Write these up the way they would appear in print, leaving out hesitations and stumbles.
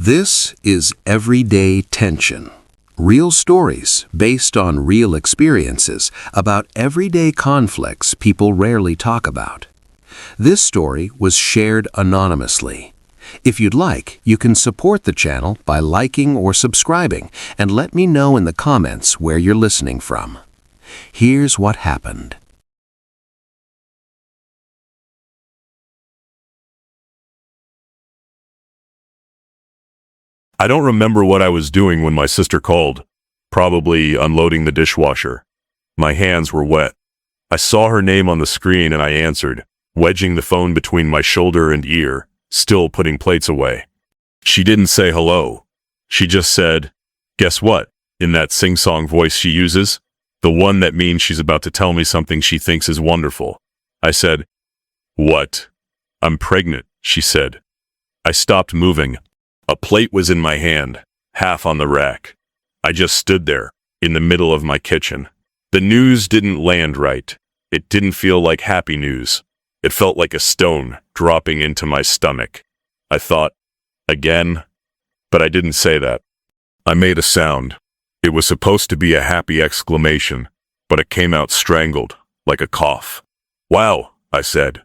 This is Everyday Tension. Real stories based on real experiences about everyday conflicts people rarely talk about. This story was shared anonymously. If you'd like, you can support the channel by liking or subscribing and let me know in the comments where you're listening from. Here's what happened. I don't remember what I was doing when my sister called. Probably unloading the dishwasher. My hands were wet. I saw her name on the screen and I answered, wedging the phone between my shoulder and ear, still putting plates away. She didn't say hello. She just said, "Guess what?" in that sing-song voice she uses, the one that means she's about to tell me something she thinks is wonderful. I said, "What?" "I'm pregnant," she said. I stopped moving. A plate was in my hand, half on the rack. I just stood there, in the middle of my kitchen. The news didn't land right. It didn't feel like happy news. It felt like a stone dropping into my stomach. I thought, again? But I didn't say that. I made a sound. It was supposed to be a happy exclamation, but it came out strangled, like a cough. "Wow," I said.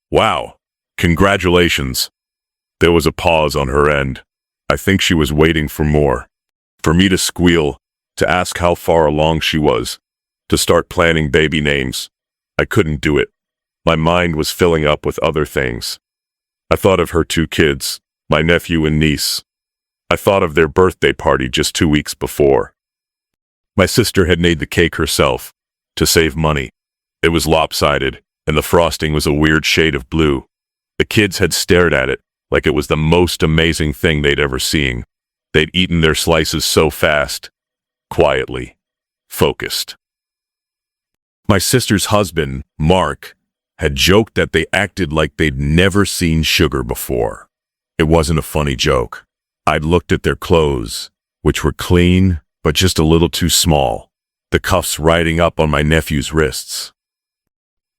Wow. Congratulations." There was a pause on her end. I think she was waiting for more. For me to squeal, to ask how far along she was, to start planning baby names. I couldn't do it. My mind was filling up with other things. I thought of her 2 kids, my nephew and niece. I thought of their birthday party just 2 weeks before. My sister had made the cake herself, to save money. It was lopsided, and the frosting was a weird shade of blue. The kids had stared at it, like it was the most amazing thing they'd ever seen. They'd eaten their slices so fast, quietly, focused. My sister's husband, Mark, had joked that they acted like they'd never seen sugar before. It wasn't a funny joke. I'd looked at their clothes, which were clean, but just a little too small, the cuffs riding up on my nephew's wrists.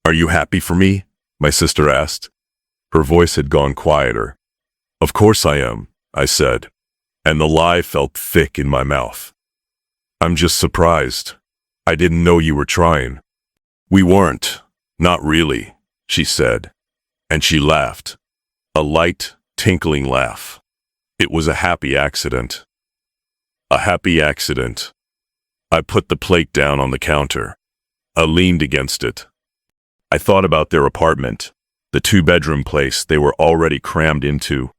"Are you happy for me?" my sister asked. Her voice had gone quieter. "Of course I am," I said, and the lie felt thick in my mouth. "I'm just surprised. I didn't know you were trying." "We weren't. Not really," she said, and she laughed. A light, tinkling laugh. It was a happy accident. A happy accident. I put the plate down on the counter. I leaned against it. I thought about their apartment, the 2-bedroom place they were already crammed into.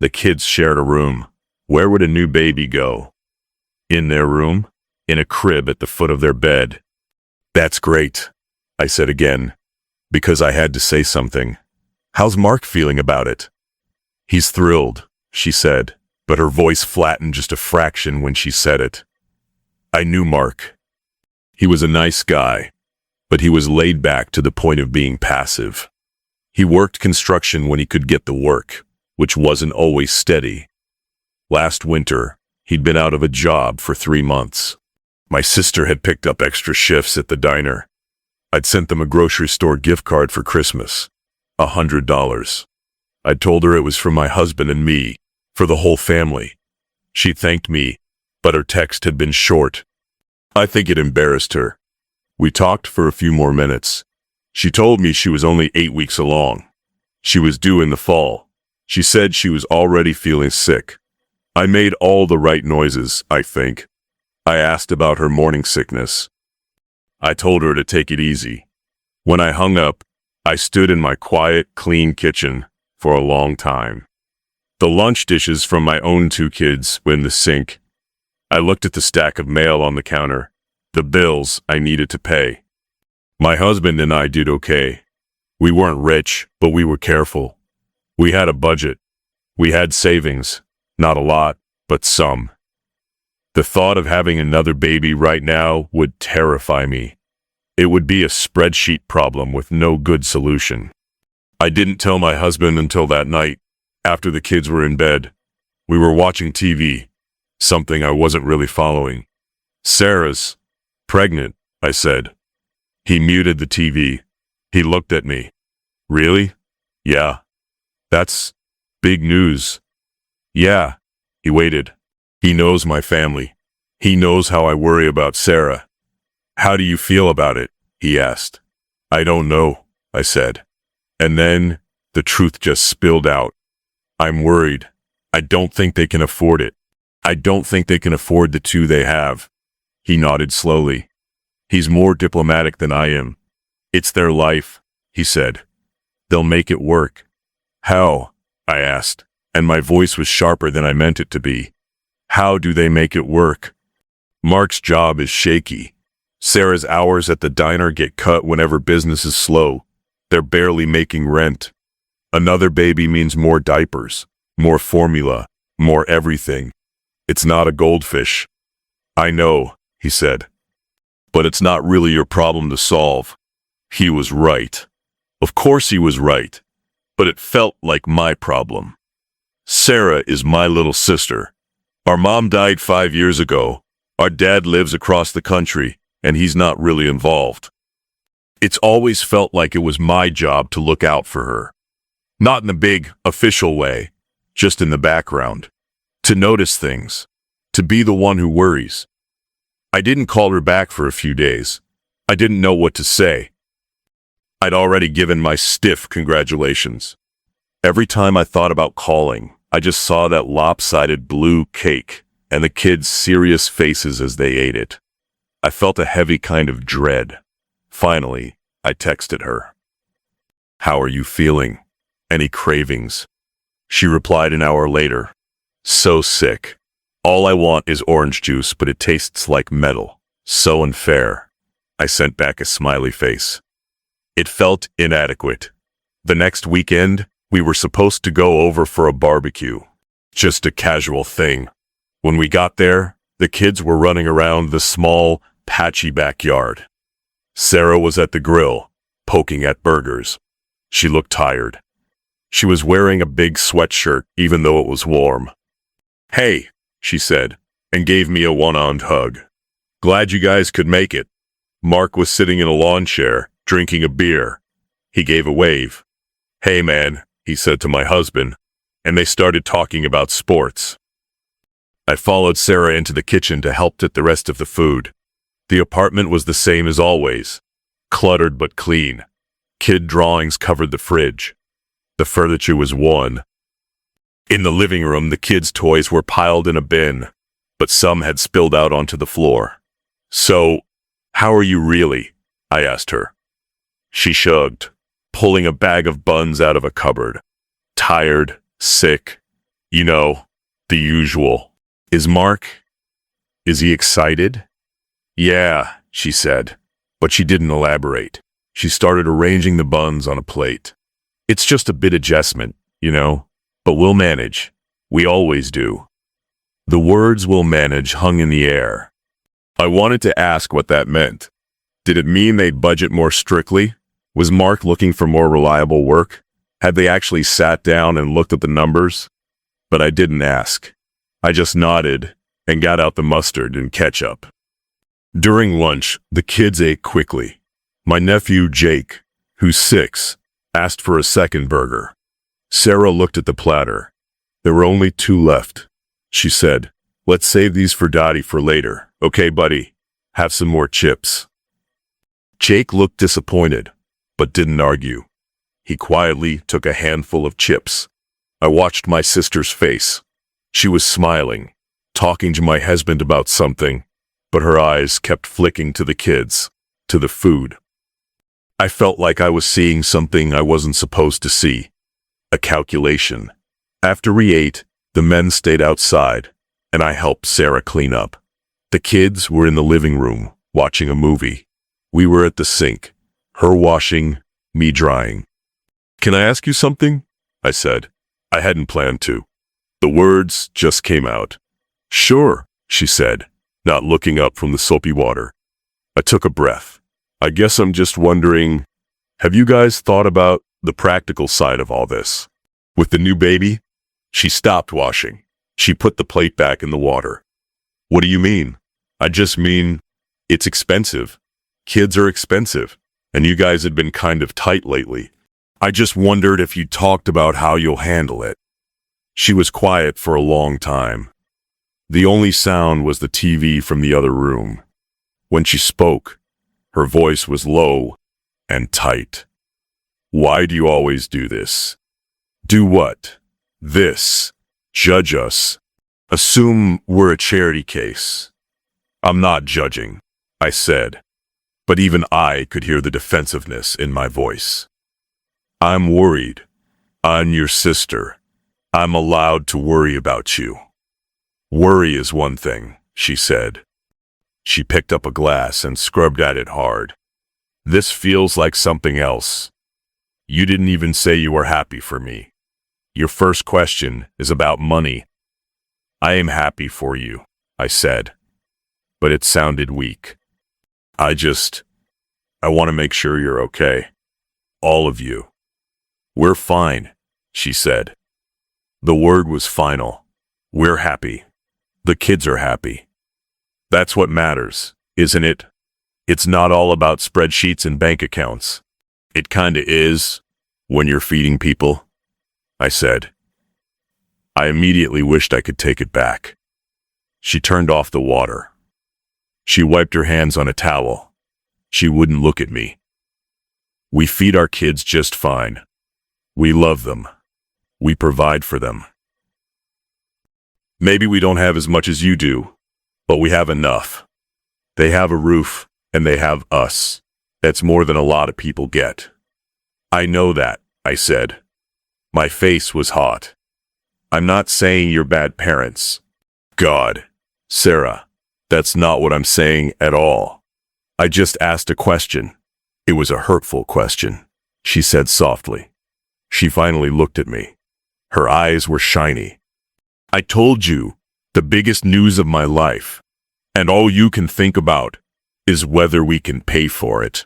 The kids shared a room. Where would a new baby go? In their room? In a crib at the foot of their bed? "That's great," I said again, because I had to say something. "How's Mark feeling about it?" "He's thrilled," she said, but her voice flattened just a fraction when she said it. I knew Mark. He was a nice guy, but he was laid back to the point of being passive. He worked construction when he could get the work, which wasn't always steady. Last winter, he'd been out of a job for 3 months. My sister had picked up extra shifts at the diner. I'd sent them a grocery store gift card for Christmas, $100. I'd told her it was for my husband and me, for the whole family. She thanked me, but her text had been short. I think it embarrassed her. We talked for a few more minutes. She told me she was only 8 weeks along. She was due in the fall. She said she was already feeling sick. I made all the right noises, I think. I asked about her morning sickness. I told her to take it easy. When I hung up, I stood in my quiet, clean kitchen for a long time. The lunch dishes from my own 2 kids were in the sink. I looked at the stack of mail on the counter, the bills I needed to pay. My husband and I did okay. We weren't rich, but we were careful. We had a budget. We had savings. Not a lot, but some. The thought of having another baby right now would terrify me. It would be a spreadsheet problem with no good solution. I didn't tell my husband until that night, after the kids were in bed. We were watching TV, something I wasn't really following. "Sarah's pregnant," I said. He muted the TV. He looked at me. "Really?" "Yeah. That's big news." Yeah, he waited. He knows my family. He knows how I worry about Sarah. How do you feel about it? He asked. I don't know, I said. And then the truth just spilled out. I'm worried. I don't think they can afford it. I don't think they can afford the two they have. He nodded slowly. He's more diplomatic than I am. It's their life, he said. They'll make it work. How? I asked, and my voice was sharper than I meant it to be. How do they make it work? Mark's job is shaky. Sarah's hours at the diner get cut whenever business is slow. They're barely making rent. Another baby means more diapers, more formula, more everything. It's not a goldfish. I know, he said. But it's not really your problem to solve. He was right. Of course he was right. But it felt like my problem. Sarah is my little sister. Our mom died 5 years ago. Our dad lives across the country, and he's not really involved. It's always felt like it was my job to look out for her. Not in a big, official way, just in the background. To notice things. To be the one who worries. I didn't call her back for a few days. I didn't know what to say. I'd already given my stiff congratulations. Every time I thought about calling, I just saw that lopsided blue cake and the kids' serious faces as they ate it. I felt a heavy kind of dread. Finally, I texted her. How are you feeling? Any cravings? She replied an hour later. So sick. All I want is orange juice, but it tastes like metal. So unfair. I sent back a smiley face. It felt inadequate. The next weekend, we were supposed to go over for a barbecue. Just a casual thing. When we got there, the kids were running around the small, patchy backyard. Sarah was at the grill, poking at burgers. She looked tired. She was wearing a big sweatshirt, even though it was warm. Hey, she said, and gave me a one-armed hug. Glad you guys could make it. Mark was sitting in a lawn chair, drinking a beer. He gave a wave. Hey man, he said to my husband, and they started talking about sports. I followed Sarah into the kitchen to help get the rest of the food. The apartment was the same as always, cluttered but clean. Kid drawings covered the fridge. The furniture was worn. In the living room, the kids' toys were piled in a bin, but some had spilled out onto the floor. So, how are you really? I asked her. She shrugged, pulling a bag of buns out of a cupboard. Tired, sick, you know, the usual. Is he excited? Yeah, she said, but she didn't elaborate. She started arranging the buns on a plate. It's just a bit adjustment, you know, but we'll manage. We always do. The words "we'll manage" hung in the air. I wanted to ask what that meant. Did it mean they'd budget more strictly? Was Mark looking for more reliable work? Had they actually sat down and looked at the numbers? But I didn't ask. I just nodded and got out the mustard and ketchup. During lunch, the kids ate quickly. My nephew, Jake, who's 6, asked for a second burger. Sarah looked at the platter. There were only 2 left. She said, "Let's save these for Dottie for later. Okay, buddy, have some more chips." Jake looked disappointed, but didn't argue. He quietly took a handful of chips. I watched my sister's face. She was smiling, talking to my husband about something, but her eyes kept flicking to the kids, to the food. I felt like I was seeing something I wasn't supposed to see. A calculation. After we ate, the men stayed outside, and I helped Sarah clean up. The kids were in the living room, watching a movie. We were at the sink, her washing, me drying. "Can I ask you something?" I said. I hadn't planned to. The words just came out. "Sure," she said, not looking up from the soapy water. I took a breath. "I guess I'm just wondering, have you guys thought about the practical side of all this? With the new baby?" She stopped washing. She put the plate back in the water. "What do you mean?" "I just mean, it's expensive. Kids are expensive, and you guys had been kind of tight lately. I just wondered if you talked about how you'll handle it." She was quiet for a long time. The only sound was the TV from the other room. When she spoke, her voice was low and tight. Why do you always do this? Do what? This. Judge us. Assume we're a charity case. I'm not judging, I said, but even I could hear the defensiveness in my voice. I'm worried. I'm your sister. I'm allowed to worry about you. Worry is one thing, she said. She picked up a glass and scrubbed at it hard. This feels like something else. You didn't even say you were happy for me. Your first question is about money. I am happy for you, I said, but it sounded weak. I want to make sure you're okay. All of you. We're fine, she said. The word was final. We're happy. The kids are happy. That's what matters, isn't it? It's not all about spreadsheets and bank accounts. It kinda is, when you're feeding people, I said. I immediately wished I could take it back. She turned off the water. She wiped her hands on a towel. She wouldn't look at me. We feed our kids just fine. We love them. We provide for them. Maybe we don't have as much as you do, but we have enough. They have a roof, and they have us. That's more than a lot of people get. I know that, I said. My face was hot. I'm not saying you're bad parents. God, Sarah, that's not what I'm saying at all. I just asked a question. It was a hurtful question, she said softly. She finally looked at me. Her eyes were shiny. I told you the biggest news of my life, and all you can think about is whether we can pay for it.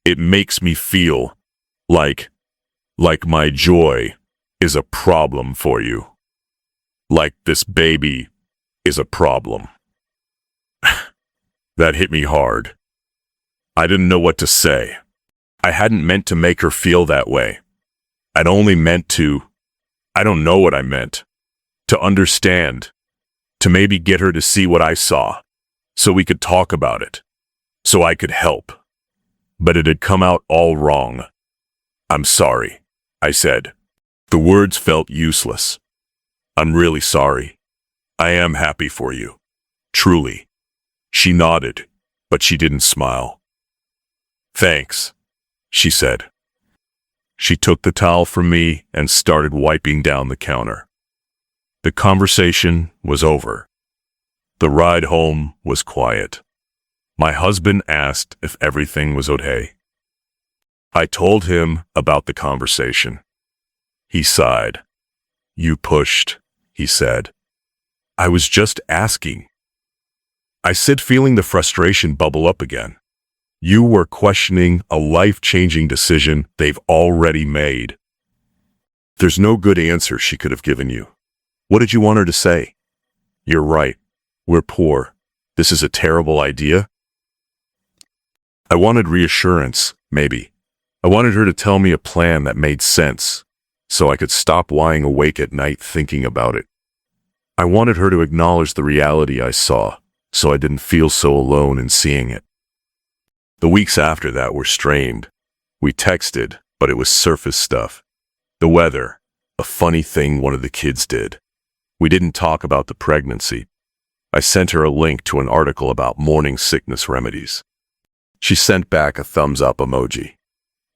It makes me feel like my joy is a problem for you. Like this baby is a problem. That hit me hard. I didn't know what to say. I hadn't meant to make her feel that way. I'd only meant to, I don't know what I meant, to understand, to maybe get her to see what I saw, so we could talk about it, so I could help. But it had come out all wrong. I'm sorry, I said. The words felt useless. I'm really sorry. I am happy for you. Truly. She nodded, but she didn't smile. Thanks, she said. She took the towel from me and started wiping down the counter. The conversation was over. The ride home was quiet. My husband asked if everything was okay. I told him about the conversation. He sighed. You pushed, he said. I was just asking. I said, feeling the frustration bubble up again. You were questioning a life-changing decision they've already made. There's no good answer she could have given you. What did you want her to say? You're right. We're poor. This is a terrible idea. I wanted reassurance, maybe. I wanted her to tell me a plan that made sense, so I could stop lying awake at night thinking about it. I wanted her to acknowledge the reality I saw, so I didn't feel so alone in seeing it. The weeks after that were strained. We texted, but it was surface stuff. The weather, a funny thing one of the kids did. We didn't talk about the pregnancy. I sent her a link to an article about morning sickness remedies. She sent back a thumbs up emoji.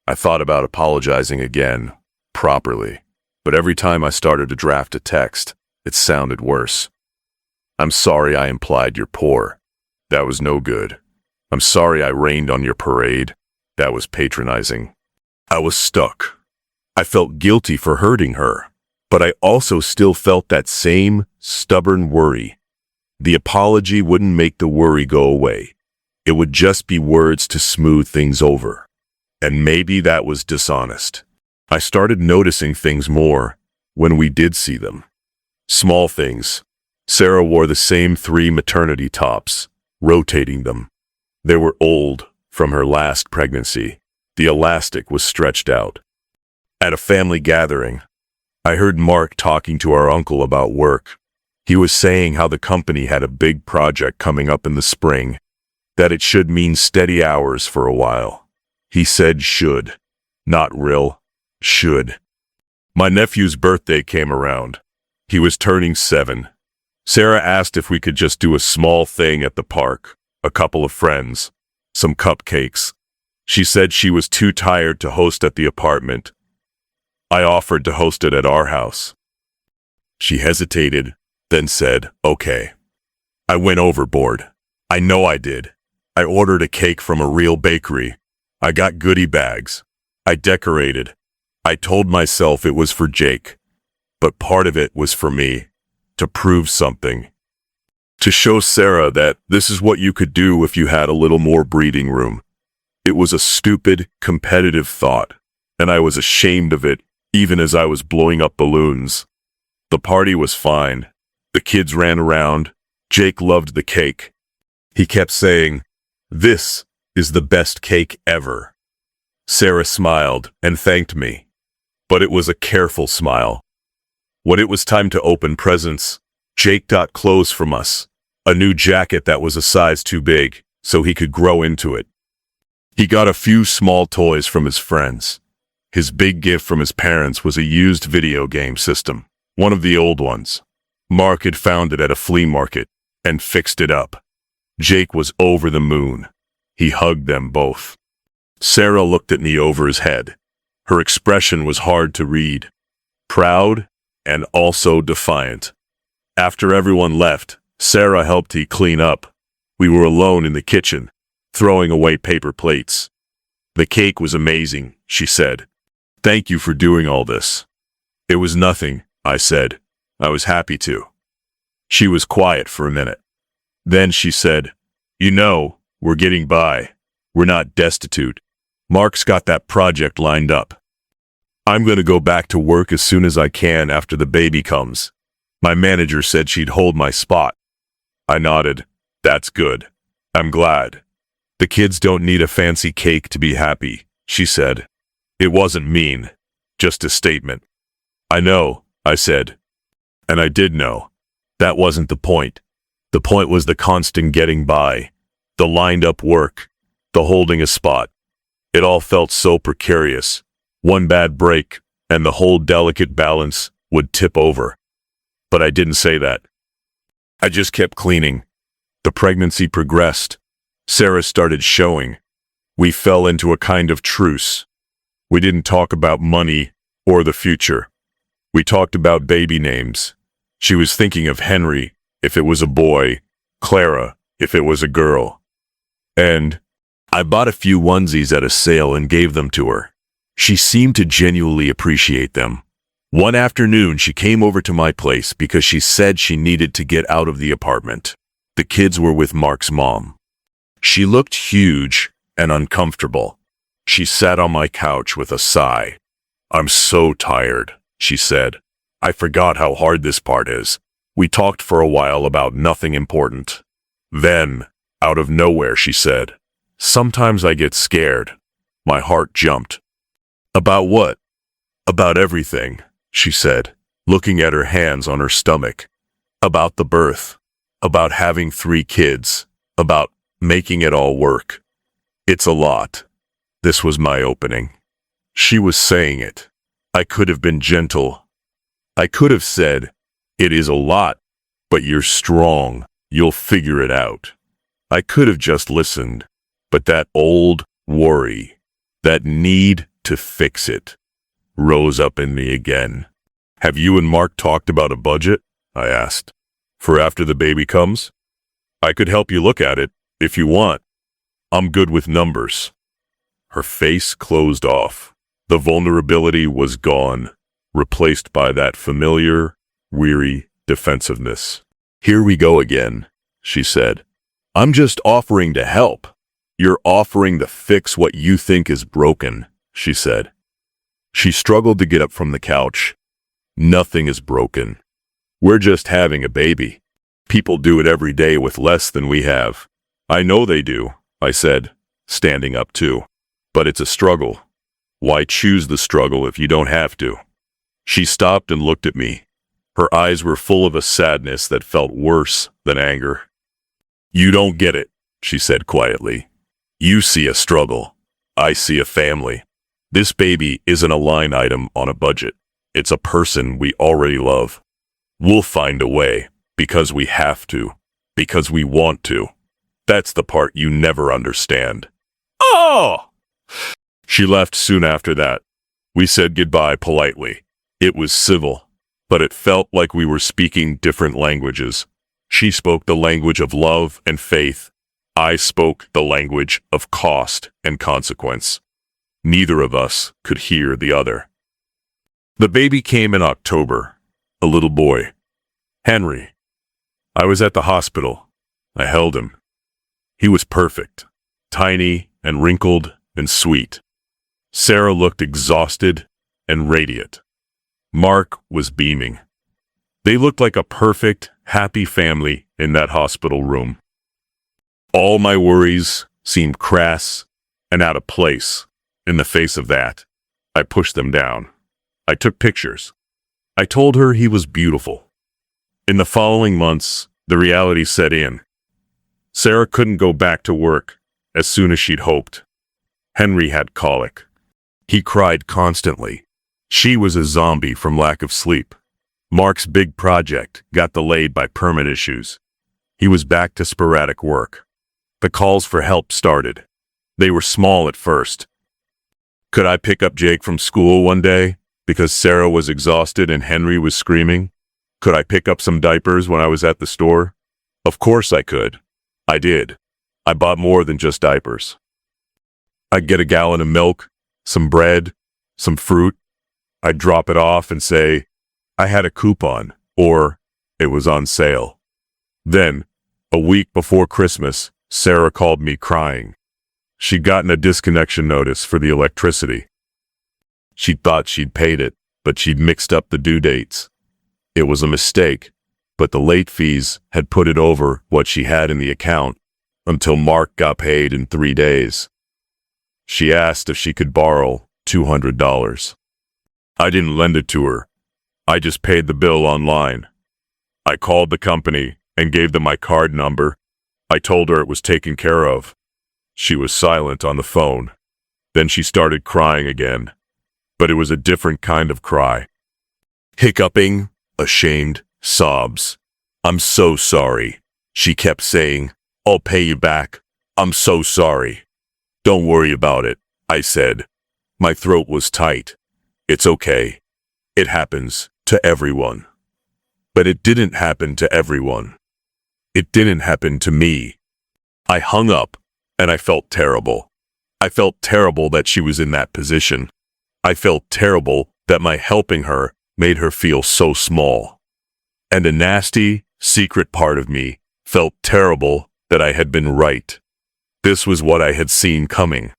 I thought about apologizing again, properly, but every time I started to draft a text, it sounded worse. I'm sorry I implied you're poor. That was no good. I'm sorry I rained on your parade. That was patronizing. I was stuck. I felt guilty for hurting her, but I also still felt that same stubborn worry. The apology wouldn't make the worry go away. It would just be words to smooth things over. And maybe that was dishonest. I started noticing things more when we did see them. Small things. Sarah wore the same 3 maternity tops, rotating them. They were old, from her last pregnancy. The elastic was stretched out. At a family gathering, I heard Mark talking to our uncle about work. He was saying how the company had a big project coming up in the spring, that it should mean steady hours for a while. He said should, not real, should. My nephew's birthday came around. He was turning 7. Sarah asked if we could just do a small thing at the park, a couple of friends, some cupcakes. She said she was too tired to host at the apartment. I offered to host it at our house. She hesitated, then said, okay. I went overboard. I know I did. I ordered a cake from a real bakery. I got goodie bags. I decorated. I told myself it was for Jake, but part of it was for me, to prove something. To show Sarah that this is what you could do if you had a little more breathing room. It was a stupid, competitive thought, and I was ashamed of it even as I was blowing up balloons. The party was fine. The kids ran around. Jake loved the cake. He kept saying, "This is the best cake ever." Sarah smiled and thanked me, but it was a careful smile. When it was time to open presents, Jake got clothes from us, a new jacket that was a size too big, so he could grow into it. He got a few small toys from his friends. His big gift from his parents was a used video game system, one of the old ones. Mark had found it at a flea market and fixed it up. Jake was over the moon. He hugged them both. Sarah looked at me over his head. Her expression was hard to read, proud and also defiant. After everyone left, Sarah helped he clean up. We were alone in the kitchen, throwing away paper plates. "The cake was amazing," she said. "Thank you for doing all this." "It was nothing," I said. "I was happy to." She was quiet for a minute. Then she said, "You know, we're getting by. We're not destitute. Mark's got that project lined up. I'm going to go back to work as soon as I can after the baby comes. My manager said she'd hold my spot." I nodded. "That's good. I'm glad. The kids don't need a fancy cake to be happy," she said. It wasn't mean, just a statement. "I know," I said. And I did know. That wasn't the point. The point was the constant getting by, the lined-up work, the holding a spot. It all felt so precarious. One bad break, and the whole delicate balance would tip over. But I didn't say that. I just kept cleaning. The pregnancy progressed. Sarah started showing. We fell into a kind of truce. We didn't talk about money or the future. We talked about baby names. She was thinking of Henry, if it was a boy, Clara, if it was a girl. And I bought a few onesies at a sale and gave them to her. She seemed to genuinely appreciate them. One afternoon, she came over to my place because she said she needed to get out of the apartment. The kids were with Mark's mom. She looked huge and uncomfortable. She sat on my couch with a sigh. "I'm so tired," she said. "I forgot how hard this part is." We talked for a while about nothing important. Then, out of nowhere, she said, "Sometimes I get scared." My heart jumped. "About what?" "About everything," she said, looking at her hands on her stomach. "About the birth. About having 3 kids. About making it all work. It's a lot." This was my opening. She was saying it. I could have been gentle. I could have said, "It is a lot, but you're strong. You'll figure it out." I could have just listened, but that old worry, that need to fix it, rose up in me again. "Have you and Mark talked about a budget?" I asked. "For after the baby comes?" "I could help you look at it, if you want. I'm good with numbers." Her face closed off. The vulnerability was gone, replaced by that familiar, weary defensiveness. "Here we go again," she said. "I'm just offering to help." "You're offering to fix what you think is broken," she said. She struggled to get up from the couch. "Nothing is broken. We're just having a baby. People do it every day with less than we have." "I know they do," I said, standing up too. "But it's a struggle. Why choose the struggle if you don't have to?" She stopped and looked at me. Her eyes were full of a sadness that felt worse than anger. "You don't get it," she said quietly. "You see a struggle. I see a family. This baby isn't a line item on a budget. It's a person we already love. We'll find a way, because we have to, because we want to. That's the part you never understand." Oh! She left soon after that. We said goodbye politely. It was civil, but it felt like we were speaking different languages. She spoke the language of love and faith. I spoke the language of cost and consequence. Neither of us could hear the other. The baby came in October, a little boy. Henry. I was at the hospital. I held him. He was perfect, tiny and wrinkled and sweet. Sarah looked exhausted and radiant. Mark was beaming. They looked like a perfect, happy family in that hospital room. All my worries seemed crass and out of place in the face of that. I pushed them down. I took pictures. I told her he was beautiful. In the following months, the reality set in. Sarah couldn't go back to work as soon as she'd hoped. Henry had colic. He cried constantly. She was a zombie from lack of sleep. Mark's big project got delayed by permit issues. He was back to sporadic work. The calls for help started. They were small at first. Could I pick up Jake from school one day because Sarah was exhausted and Henry was screaming? Could I pick up some diapers when I was at the store? Of course I could. I did. I bought more than just diapers. I'd get a gallon of milk, some bread, some fruit. I'd drop it off and say, I had a coupon, or it was on sale. Then, a week before Christmas, Sarah called me crying. She'd gotten a disconnection notice for the electricity. She thought she'd paid it, but she'd mixed up the due dates. It was a mistake, but the late fees had put it over what she had in the account until Mark got paid in 3 days. She asked if she could borrow $200. I didn't lend it to her. I just paid the bill online. I called the company and gave them my card number. I told her it was taken care of. She was silent on the phone. Then she started crying again. But it was a different kind of cry. Hiccuping, ashamed, sobs. I'm so sorry. She kept saying, I'll pay you back. I'm so sorry. Don't worry about it, I said. My throat was tight. It's okay. It happens to everyone. But it didn't happen to everyone. It didn't happen to me. I hung up, and I felt terrible. I felt terrible that she was in that position. I felt terrible that my helping her made her feel so small. And a nasty, secret part of me felt terrible that I had been right. This was what I had seen coming.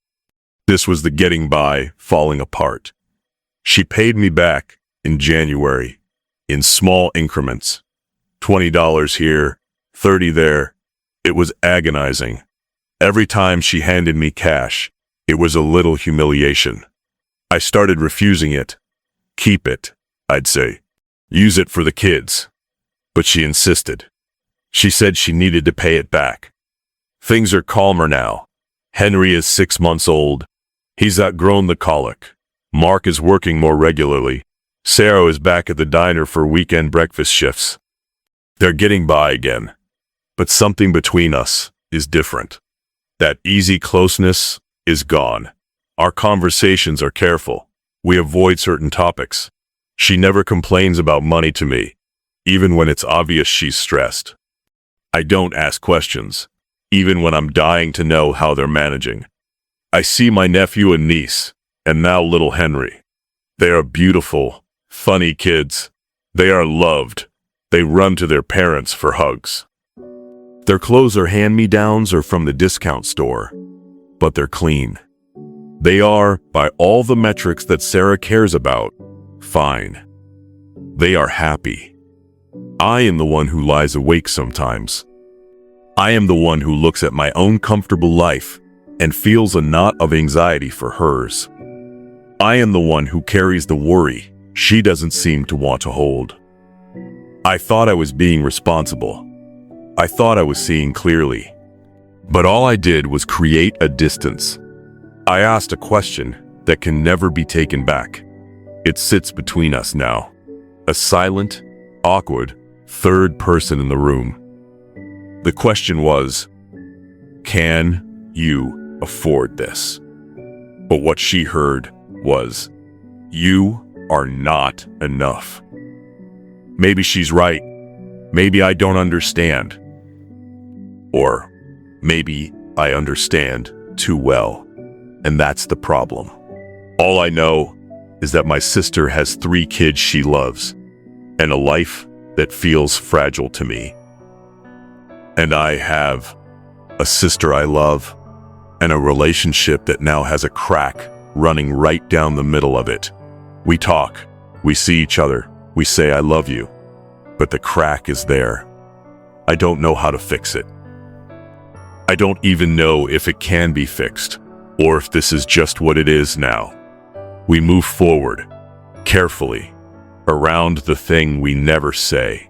This was the getting by falling apart. She paid me back in January, in small increments. $20 here, $30 there. It was agonizing. Every time she handed me cash, it was a little humiliation. I started refusing it. Keep it, I'd say. Use it for the kids. But she insisted. She said she needed to pay it back. Things are calmer now. Henry is 6 months old. He's outgrown the colic. Mark is working more regularly. Sarah is back at the diner for weekend breakfast shifts. They're getting by again. But something between us is different. That easy closeness is gone. Our conversations are careful. We avoid certain topics. She never complains about money to me, even when it's obvious she's stressed. I don't ask questions, even when I'm dying to know how they're managing. I see my nephew and niece, and now little Henry. They are beautiful, funny kids. They are loved. They run to their parents for hugs. Their clothes are hand-me-downs or from the discount store, but they're clean. They are, by all the metrics that Sarah cares about, fine. They are happy. I am the one who lies awake sometimes. I am the one who looks at my own comfortable life and feels a knot of anxiety for hers. I am the one who carries the worry She doesn't seem to want to hold. I thought I was being responsible. I thought I was seeing clearly. But all I did was create a distance. I asked a question that can never be taken back. It sits between us now. A silent, awkward, third person in the room. The question was, can you afford this? But what she heard was, you are not enough. Maybe she's right. Maybe I don't understand. Or maybe I understand too well. And that's the problem. All I know is that my sister has 3 kids she loves and a life that feels fragile to me. And I have a sister I love and a relationship that now has a crack running right down the middle of it. We talk, we see each other, we say I love you, but the crack is there. I don't know how to fix it. I don't even know if it can be fixed, or if this is just what it is now. We move forward, carefully, around the thing we never say.